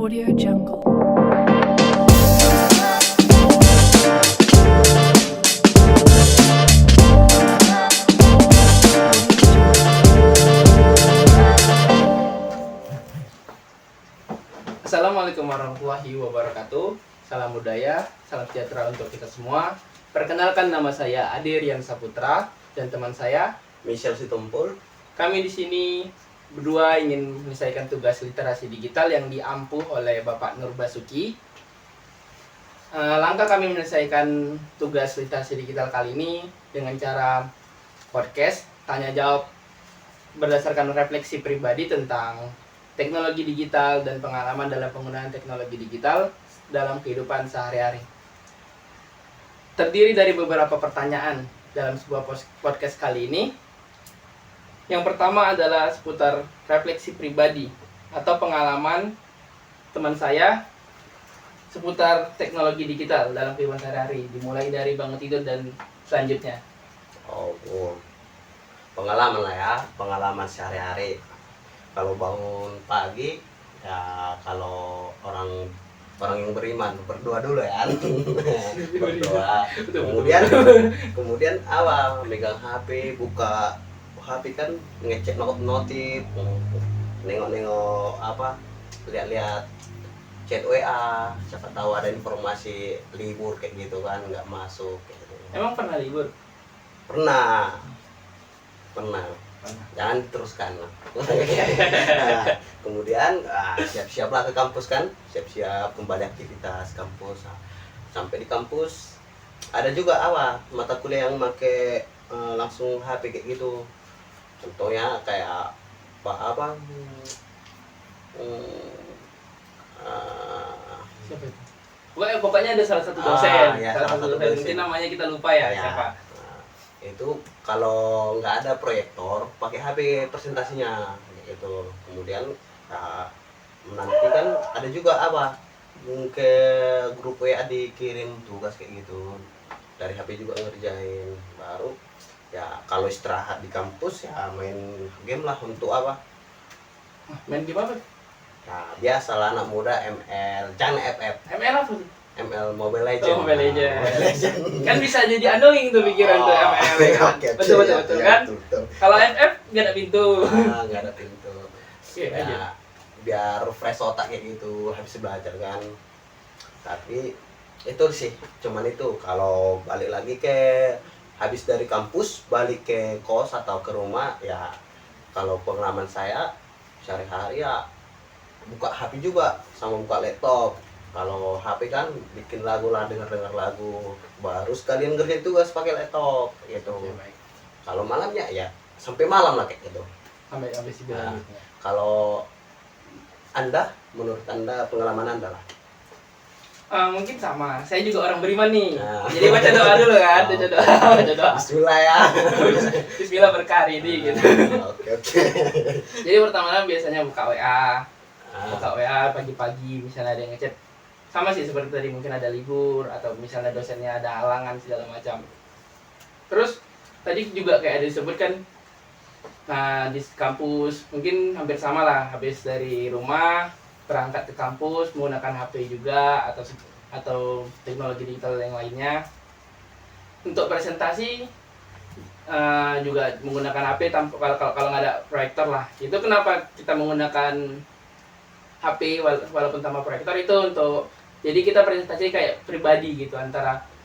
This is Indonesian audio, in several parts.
Audio Jungle. Assalamualaikum warahmatullahi wabarakatuh. Salam budaya, salam sejahtera untuk kita semua. Perkenalkan, nama saya Ade Rian Saputra dan teman saya Michelle Sitompul. Kami di sini berdua ingin menyelesaikan tugas literasi digital yang diampuh oleh Bapak Nur Basuki. Langkah kami menyelesaikan tugas literasi digital kali ini dengan cara podcast tanya jawab berdasarkan refleksi pribadi tentang teknologi digital dan pengalaman dalam penggunaan teknologi digital dalam kehidupan sehari-hari. Terdiri dari beberapa pertanyaan dalam sebuah podcast kali ini. Yang pertama adalah seputar refleksi pribadi atau pengalaman teman saya seputar teknologi digital dalam kehidupan sehari-hari, dimulai dari bangun tidur dan selanjutnya. Pengalaman lah ya, pengalaman sehari-hari. Kalau bangun pagi, ya kalau orang yang beriman berdoa dulu ya, berdoa. Kemudian awal megang HP, buka HP kan ngecek notif, nengok apa, lihat-lihat chat WA, siapa tahu ada informasi libur kayak gitu kan, nggak masuk kayak gitu. Emang pernah libur? Pernah. Jangan teruskan. Kemudian siap-siaplah ke kampus kan, siap-siap kembali aktivitas kampus. Sampai di kampus ada juga mata kuliah yang make langsung HP kayak gitu. Contohnya kayak Siapa itu? Pokoknya ada salah satu dosen, salah satu dosen. Mungkin namanya kita lupa ya, siapa? Itu kalau nggak ada proyektor pakai HP presentasinya gitu. Kemudian nanti kan ada juga ke grup WA dikirim tugas kayak gitu, dari HP juga ngerjain. Baru ya kalau istirahat di kampus ya main game lah. Untuk Main game apa? Ya biasalah anak muda, ML, jangan FF. ML apa tuh? ML Mobile Legends. Oh, Mobile Legends. Kan bisa jadi annoying tuh pikiran tuh ML. Oke, betul kan? Betul. Kalau FF nggak ada pintu. Nggak ada pintu. Oke, aja. Biar fresh otak kayak gitu, habis belajar kan. Tapi itu sih, cuman itu. Kalau balik lagi habis dari kampus balik ke kos atau ke rumah, ya kalau pengalaman saya sehari-hari ya buka HP juga sama buka laptop. Kalau HP kan bikin lagu lah, denger lagu, baru sekalian ngerjain tugas pakai laptop gitu. Kalau malamnya ya sampai malam lah kayak gitu. Sampai si bilang gitu. Kalau menurut anda pengalaman anda lah? Mungkin sama. Saya juga orang beriman nih. Jadi baca doa dulu kan, baca doa. Bismillah ya. Bismillah berkah ini gitu. Oke. Jadi pertama biasanya buka WA. Buka WA pagi-pagi, misalnya ada yang ngechat. Sama sih seperti tadi, mungkin ada libur atau misalnya dosennya ada halangan segala macam. Terus tadi juga kayak ada disebutkan, nah di kampus mungkin hampir sama lah, habis dari rumah berangkat ke kampus menggunakan HP juga atau teknologi digital yang lainnya. Untuk presentasi juga menggunakan HP kalau nggak ada proyektor lah. Itu kenapa kita menggunakan HP walaupun tanpa proyektor itu untuk jadi kita presentasi kayak pribadi gitu, antara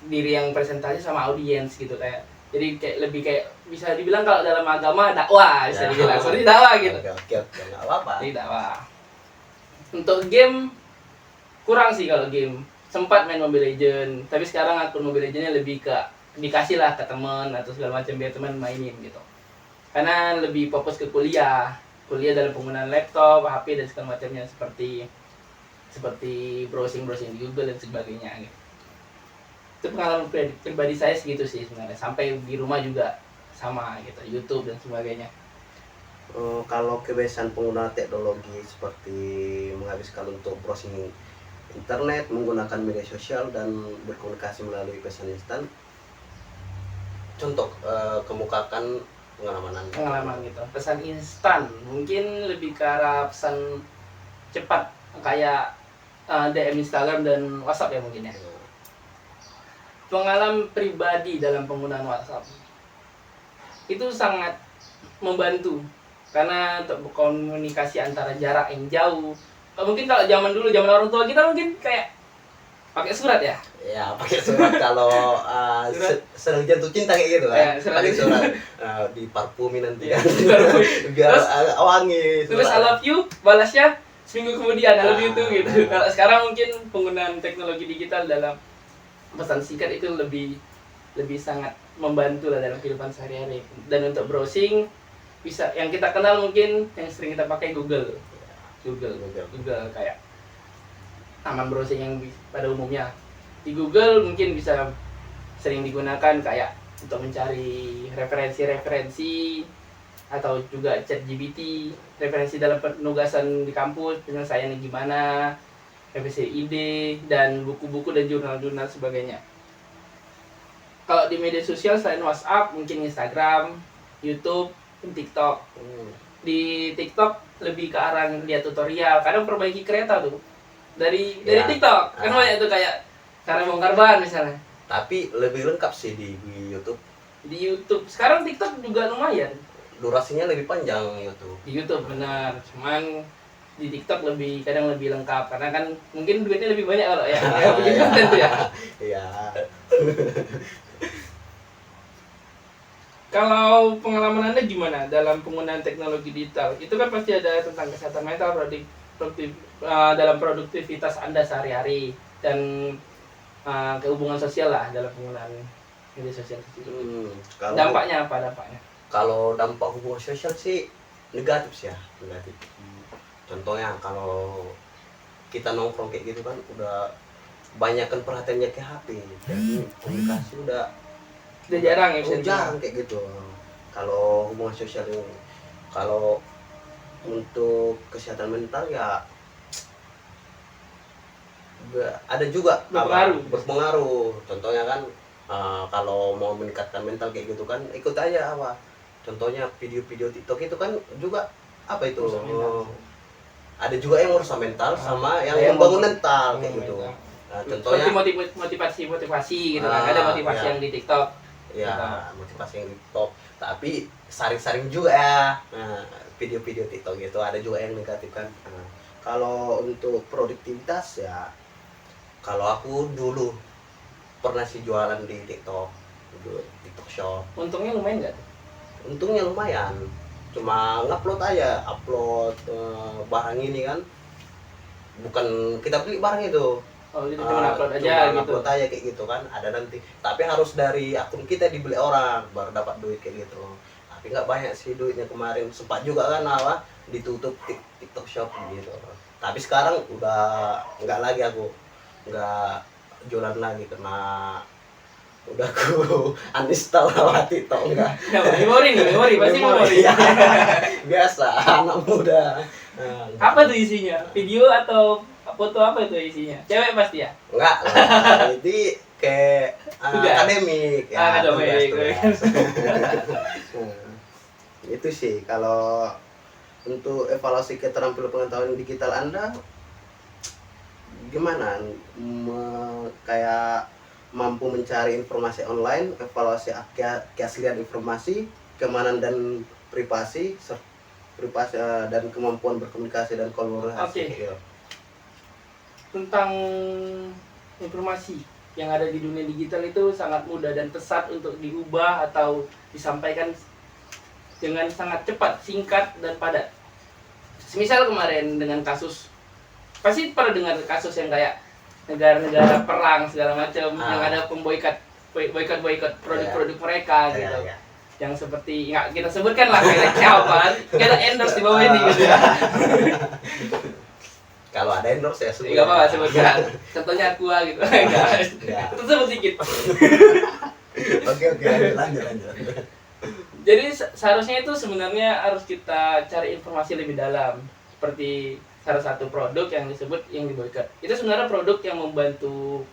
diri yang presentasi sama audiens gitu, kayak jadi kayak lebih kayak bisa dibilang kalau dalam agama dakwah, bisa dibilang seperti dakwah gitu. Oke, nggak apa-apa. Jadi dakwah. Untuk game kurang sih. Kalau game sempat main Mobile Legends, tapi sekarang akun Mobile Legends-nya lebih ke dikasih lah ke teman atau segala macam biar teman mainin gitu. Karena lebih fokus ke kuliah dalam penggunaan laptop, HP dan segala macamnya, seperti browsing di Google dan sebagainya gitu. Itu pengalaman pribadi saya segitu sih sebenarnya. Sampai di rumah juga sama gitu, YouTube dan sebagainya. Kalau kebiasaan pengguna teknologi seperti menghabiskan untuk browsing internet, menggunakan media sosial dan berkomunikasi melalui pesan instan, contoh kemukakan pengalaman gitu, pesan instan, mungkin lebih ke arah pesan cepat kayak DM Instagram dan WhatsApp ya mungkin ya. Pengalaman pribadi dalam penggunaan WhatsApp itu sangat membantu karena untuk komunikasi antara jarak yang jauh. Mungkin kalau zaman dulu, zaman orang tua kita mungkin kayak pakai surat ya. Ya pakai surat kalau sedang jatuh cinta kayak gitu kan. Pakai surat di parfumi nanti kan. Biar agak wangi. Terus I love you, balasnya seminggu kemudian I love you too gitu. Kalau sekarang mungkin penggunaan teknologi digital dalam pesan singkat itu lebih sangat membantu lah dalam kehidupan sehari-hari. Dan untuk browsing bisa yang kita kenal mungkin yang sering kita pakai Google kayak taman browsing yang pada umumnya di Google mungkin bisa sering digunakan kayak untuk mencari referensi atau juga ChatGPT, referensi dalam penugasan di kampus, penyelesaiannya gimana, revisi ide, dan buku-buku dan jurnal-jurnal sebagainya. Kalau di media sosial selain WhatsApp, mungkin Instagram, YouTube, dan TikTok. Di TikTok lebih ke arah lihat tutorial, kadang perbaiki kereta tuh dari TikTok. Kan banyak tuh kayak cara bongkar ban misalnya. Tapi lebih lengkap sih di YouTube. Di YouTube. Sekarang TikTok juga lumayan. Durasinya lebih panjang YouTube. Di YouTube benar, cuman di TikTok kadang lebih lengkap karena kan mungkin duitnya lebih banyak kalau ya bikin konten tuh ya. Iya. Kalau pengalaman Anda gimana dalam penggunaan teknologi digital? Itu kan pasti ada tentang kesehatan mental, dalam produktivitas Anda sehari-hari dan kehubungan sosial lah dalam penggunaan media sosial itu. Dampaknya apa dampaknya? Kalau dampak hubungan sosial sih negatif sih ya, negatif. Contohnya kalau kita nongkrong kayak gitu kan udah banyakkan perhatiannya ke HP, jadi komunikasi udah jarang ya, jarang kayak gitu. Kalau hubungan sosial ini, kalau untuk kesehatan mental ya ada juga berpengaruh. Contohnya kan kalau mau meningkatkan mental kayak gitu kan ikut aja apa. Contohnya video-video TikTok itu kan juga apa itu? Ada juga yang merusak mental sama yang membangun mental kayak gitu. Nah, contohnya motivasi gitu kan. Ada motivasi yang di TikTok. Ya, motivasi yang di TikTok. Tapi saring-saring juga ya. Nah, video-video TikTok gitu ada juga yang negatif kan. Nah, kalau untuk produktivitas ya kalau aku dulu pernah sih jualan di TikTok Shop. Untungnya lumayan nggak? Untungnya lumayan. Cuma upload barang ini kan. Bukan kita beli barang itu. Oh, itu cuma upload aja gitu. Upload aja kayak gitu kan. Ada nanti. Tapi harus dari akun kita dibeli orang baru dapat duit kayak gitu. Tapi nggak banyak sih duitnya kemarin. Sempat juga kan ditutup TikTok Shop gitu. Tapi sekarang udah nggak lagi aku nggak jualan lagi karena udah aku uninstall TikTok enggak. Memori pasti memori. Biasa anak muda. Apa tuh isinya? Video atau foto apa itu isinya? Cewek pasti ya? Enggak. Jadi kayak akademik ya. Tugas. Itu sih kalau untuk evaluasi keterampilan pengetahuan digital Anda gimana? Kayak mampu mencari informasi online, evaluasi keaslian informasi, keamanan dan privasi dan kemampuan berkomunikasi dan kolaborasi. Oke. Tentang informasi yang ada di dunia digital itu sangat mudah dan pesat untuk diubah atau disampaikan dengan sangat cepat, singkat dan padat. Misal kemarin dengan kasus, pasti pernah dengar kasus yang kayak negara-negara perang segala macam yang ada boikot produk-produk mereka gitu. Yang seperti nggak kita sebutkan lah kayak siapa, kita endorse di bawah ini gitu ya. Kalau ada endorse ya sebut. Enggak apa-apa sebutkan. Contohnya Aqua gitu. Enggak. Itu sebut dikit. Oke, lanjut. Jadi seharusnya itu sebenarnya harus kita cari informasi lebih dalam. Seperti salah satu produk yang diboikot. Itu sebenarnya produk yang membantu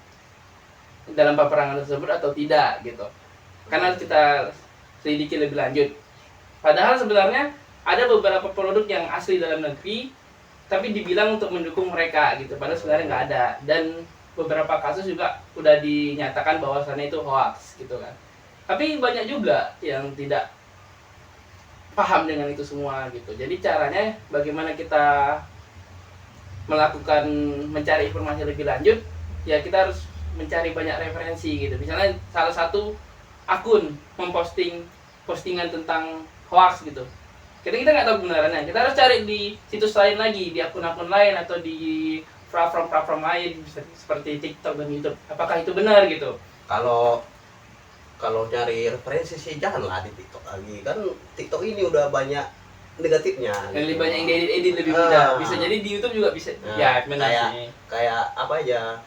dalam peperangan tersebut atau tidak gitu. Karena kita selidiki lebih lanjut. Padahal sebenarnya ada beberapa produk yang asli dalam negeri tapi dibilang untuk mendukung mereka gitu, padahal sebenarnya nggak ada. Dan beberapa kasus juga udah dinyatakan bahwasannya itu hoax gitu kan. Tapi banyak juga yang tidak paham dengan itu semua gitu. Jadi caranya bagaimana kita melakukan mencari informasi lebih lanjut, ya kita harus mencari banyak referensi gitu. Misalnya salah satu akun memposting postingan tentang hoax gitu, kita nggak tahu kebenarannya, kita harus cari di situs lain lagi, di akun-akun lain atau di platform lain seperti TikTok dan YouTube, apakah itu benar gitu. Kalau nyari referensi sih janganlah di TikTok lagi, kan TikTok ini udah banyak negatifnya Yang gitu. lebih banyak yang diedit lebih mudah. Bisa jadi di YouTube juga bisa. Ya benar sih. Kayak apa aja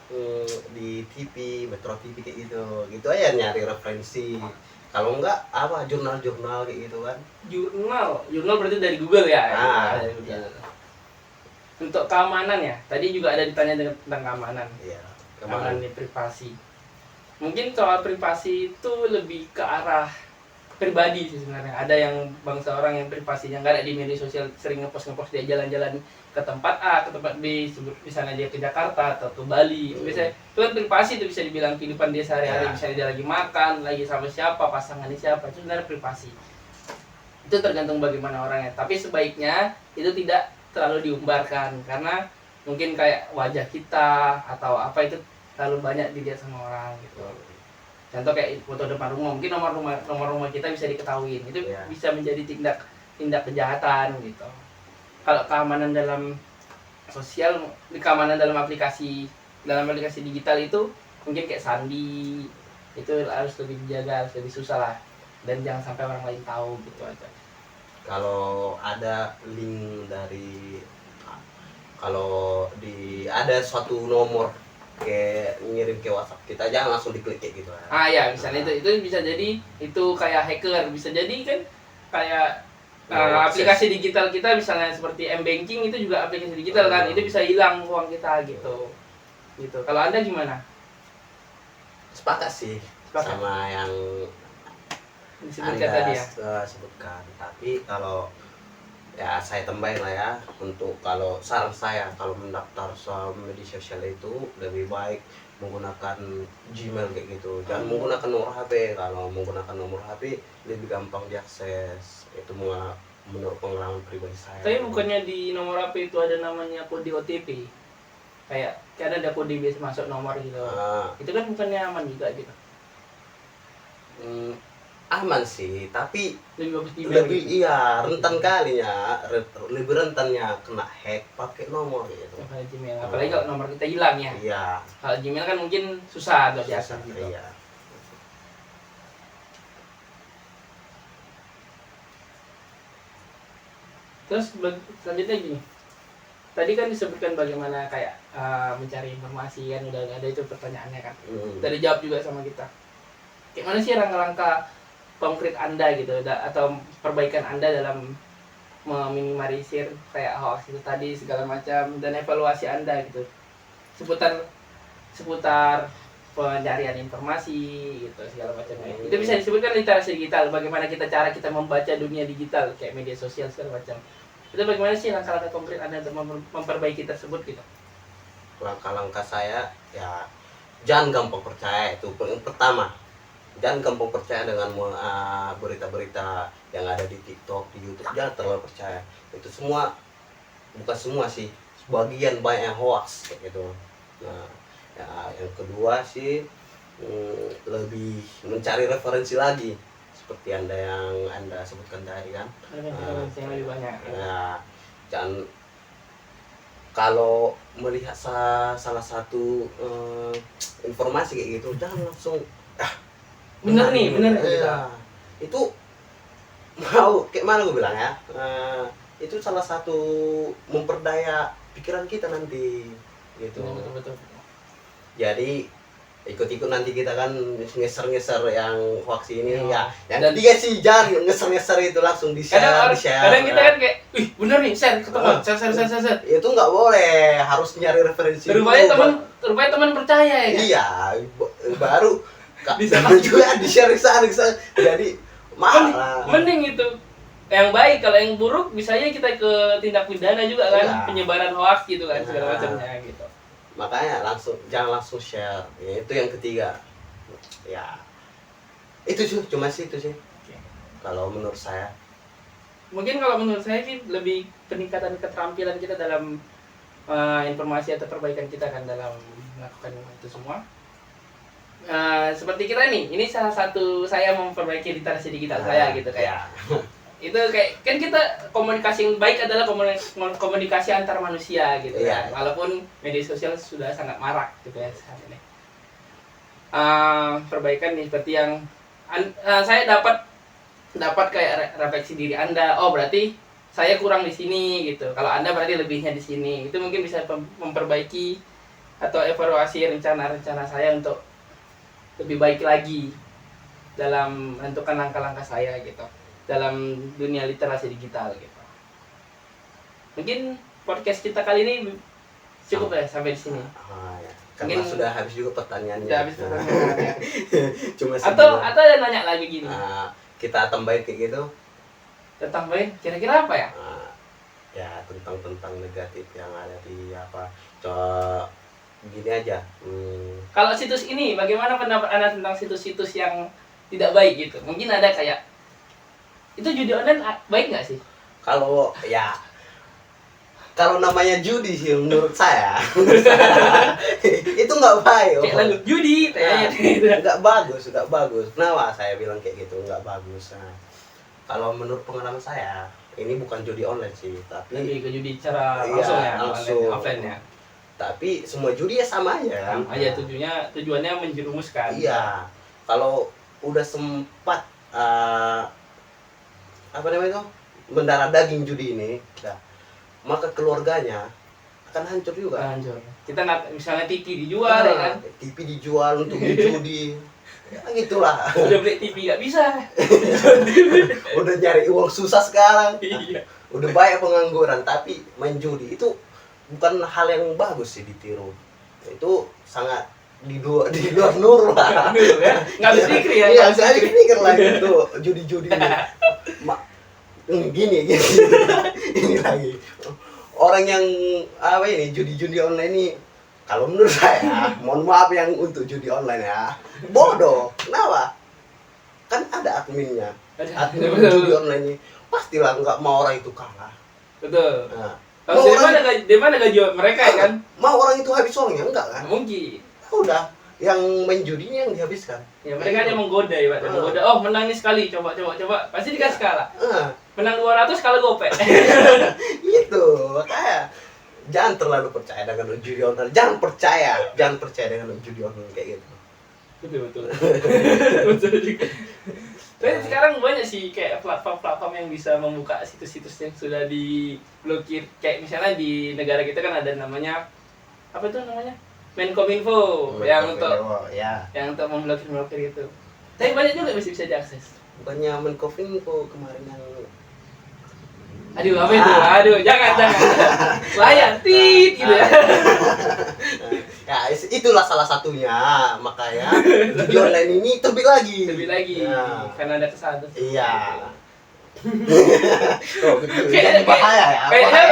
di TV, Metro TV kayak gitu aja nyari referensi. Kalau enggak apa jurnal-jurnal kayak gitu kan. Jurnal berarti dari Google ya. Dari Iya. Google. Untuk keamanan ya, tadi juga ada ditanya tentang keamanan. Iya. Keamanan di privasi. Mungkin soal privasi itu lebih ke arah pribadi sih sebenarnya. Ada yang bangsa orang yang privasinya nggak ada di media sosial, sering ngepost dia jalan-jalan ke tempat A, ke tempat B, misalnya dia ke Jakarta atau ke Bali. Biasanya itu kan privasi, itu bisa dibilang kehidupan dia sehari-hari, misalnya dia lagi makan, lagi sama siapa, pasangannya siapa, itu sebenarnya privasi. Itu tergantung bagaimana orangnya. Tapi sebaiknya itu tidak terlalu diumbarkan, karena mungkin kayak wajah kita atau apa itu terlalu banyak dilihat sama orang gitu. Contoh kayak foto depan rumah, mungkin nomor rumah kita bisa diketahui, itu bisa menjadi tindak kejahatan gitu. Kalau keamanan dalam sosial, keamanan dalam aplikasi digital itu mungkin kayak sandi, itu harus lebih dijaga, harus lebih susah lah, dan jangan sampai orang lain tahu gitu aja. Kalau ada link ada suatu nomor kayak ngirim ke WhatsApp kita, jangan langsung diklik kayak gitu. Ya misalnya itu bisa jadi itu kayak hacker, bisa jadi kan kayak aplikasi digital kita misalnya seperti M-Banking itu juga aplikasi digital kan, itu bisa hilang uang kita gitu. Kalau Anda gimana? Sepakat sih sama yang disebutkan Anda tadi ya. Sebutkan. Tapi kalau ya saya tambahin lah ya, untuk kalau saran saya kalau mendaftar soal media sosial itu lebih baik menggunakan Gmail kayak gitu. Jangan menggunakan nomor HP. Kalau menggunakan nomor HP lebih gampang diakses. Itu menurut pengalaman pribadi saya. Tapi bukannya di nomor HP itu ada namanya kode OTP? Kayak ada kode biasa masuk nomor gitu. Itu kan bukannya aman juga gitu? Aman sih, tapi lebih bagus di iya rentan kalinya, lebih rentannya kena hack pakai nomor gitu. Gmail, apalagi kalau nomor kita hilang ya. Iya. Kalau Gmail kan mungkin susah atau biasa gitu. Iya. Terus selanjutnya gini, tadi kan disebutkan bagaimana kayak mencari informasi kan, udah ada itu pertanyaannya kan. Dari jawab juga sama kita. Kayak mana sih langkah-langkah konkret Anda gitu, atau perbaikan Anda dalam meminimalisir kayak hoax itu tadi segala macam, dan evaluasi Anda gitu seputar pencarian informasi gitu segala macamnya. Itu bisa disebutkan literasi digital, bagaimana cara kita membaca dunia digital kayak media sosial segala macam. Itu bagaimana sih langkah-langkah konkret Anda untuk memperbaiki tersebut gitu? Langkah-langkah saya ya jangan gampang percaya, itu pertama. Jangan gampang percaya dengan berita-berita yang ada di TikTok, di YouTube. Jangan terlalu percaya. Itu semua, bukan semua sih, sebagian banyak yang hoax kayak gitu. Nah, ya, yang kedua sih lebih mencari referensi lagi, seperti yang anda sebutkan tadi kan. Referensi yang lebih banyak. Ya, jangan, kalau melihat salah satu informasi kayak gitu, jangan langsung bener nih ya. Itu mau kayak mana gue bilang ya, itu salah satu memperdaya pikiran kita nanti gitu. Betul. Jadi ikut-ikut nanti kita kan ngeser-ngeser yang hoax ini ya. Yang dan ketiga sih jangan ngeser-ngeser itu langsung di-share. Kadang kita kan kayak, wih bener nih, share ke teman, share. Itu nggak boleh, harus nyari referensi. Rupanya teman percaya ya. Iya, baru bisa juga di-share ke sana. Jadi malah mending itu yang baik. Kalau yang buruk bisanya kita ke tindak pidana juga kan, Iya. penyebaran hoax gitu kan, segala Nah. macamnya gitu. Makanya jangan langsung share. Ya, itu yang ketiga. Ya itu sih, cuma sih itu sih Oke. kalau menurut saya. Mungkin kalau menurut saya sih lebih peningkatan keterampilan kita dalam informasi atau perbaikan kita kan dalam melakukan itu semua. Seperti kita nih, ini salah satu saya memperbaiki literasi digital saya gitu kayak. Ya. Itu kayak kan kita komunikasi yang baik adalah komunikasi antar manusia gitu Iya. kan. Walaupun media sosial sudah sangat marak gitu ya saat ini. Perbaikan nih seperti yang saya dapat kayak refleksi diri Anda. Oh, berarti saya kurang di sini gitu. Kalau Anda berarti lebihnya di sini. Itu mungkin bisa memperbaiki atau evaluasi rencana-rencana saya untuk lebih baik lagi dalam menentukan langkah-langkah saya gitu dalam dunia literasi digital gitu. Mungkin podcast kita kali ini cukup ya sampai di sini. Ya. Karena Mungkin sudah habis juga pertanyaannya. Sudah habis pertanyaannya. Cuma atau sebuah. ada nanya lagi gini. Kita tambahin kayak gitu. Tentang baik kira-kira apa ya? Ya tentang negatif yang ada di apa. Coba gini aja. Kalau situs ini bagaimana pendapat Anda tentang situs-situs yang tidak baik gitu? Mungkin ada kayak itu judi online baik nggak sih? Kalau namanya judi sih menurut saya itu nggak baik. Kayak lagu judi, nggak bagus. Kenapa saya bilang kayak gitu nggak bagus? Nah, kalau menurut pengalaman saya ini bukan judi online sih, tapi lebih ke judi cara Iya, langsung ya, langsung. offline ya. Tapi semua judi ya sama aja. Sama aja tujuannya menjerumuskan. Iya. Kalau udah sempat apa namanya itu mendarah daging judi ini, maka keluarganya akan hancur juga. Hancur. Kita misalnya TV dijual ya kan. TV dijual untuk judi. Ya gitulah. Udah beli TV nggak bisa. Udah nyari uang susah sekarang. Iya. Udah banyak pengangguran, tapi main judi itu bukan hal yang bagus sih ditiru. Itu sangat di luar nur lah. Ya. Nggak habis pikir ya. Iya, saya pikir lagi itu judi-judi ini. Gini. Ini lagi. Orang yang apa ini judi-judi online ini, kalau menurut saya, mohon maaf yang untuk judi online ya, bodoh. Kenapa? Kan ada adminnya. Admin judi online ini pastilah nggak mau orang itu kalah. Betul. Nah, Dari mana gaji mereka ya kan? mau orang itu habis uangnya enggak kan? Mungkin. Udah, yang main judinya yang dihabiskan. Ya mereka hanya menggoda ya, Pak. Menggoda. Oh, menang nih sekali. Coba. Pasti dikasih kalah. Menang 200 kalah gope. Gitu, makanya jangan terlalu percaya dengan judi online. Jangan percaya dengan judi online kayak gitu. Betul. Betul juga. Tapi sekarang banyak sih kayak platform-platform yang bisa membuka situs-situs yang sudah diblokir. Kayak misalnya di negara kita kan ada namanya apa itu namanya? Menkominfo yang untuk memblokir itu. Tapi banyak juga masih bisa diakses. Bukannya Menkominfo kemarin yang Aduh, apa itu? Aduh, jangan. Layar tit gitu ya. Ya, itulah salah satunya. Makanya judi online ini terbit lagi. Ya. Karena ada kesalahan. Iya. Kayak bahaya ya.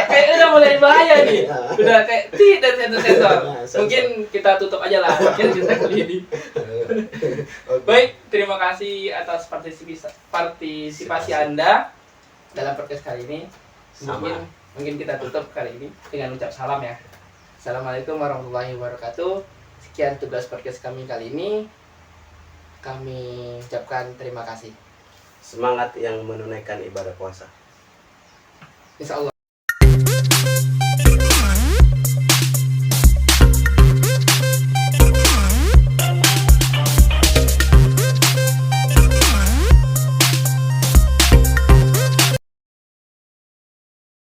Kayaknya udah mulai bahaya nih. Udah kayak tit dan sensor. Mungkin kita tutup aja lah kita kali ini. Baik, terima kasih atas partisipasi Anda dalam podcast kali ini. Mungkin kita tutup kali ini dengan ucap salam ya. Assalamualaikum warahmatullahi wabarakatuh. Sekian tugas podcast kami kali ini. Kami ucapkan terima kasih. Semangat yang menunaikan ibadah puasa. Insya Allah.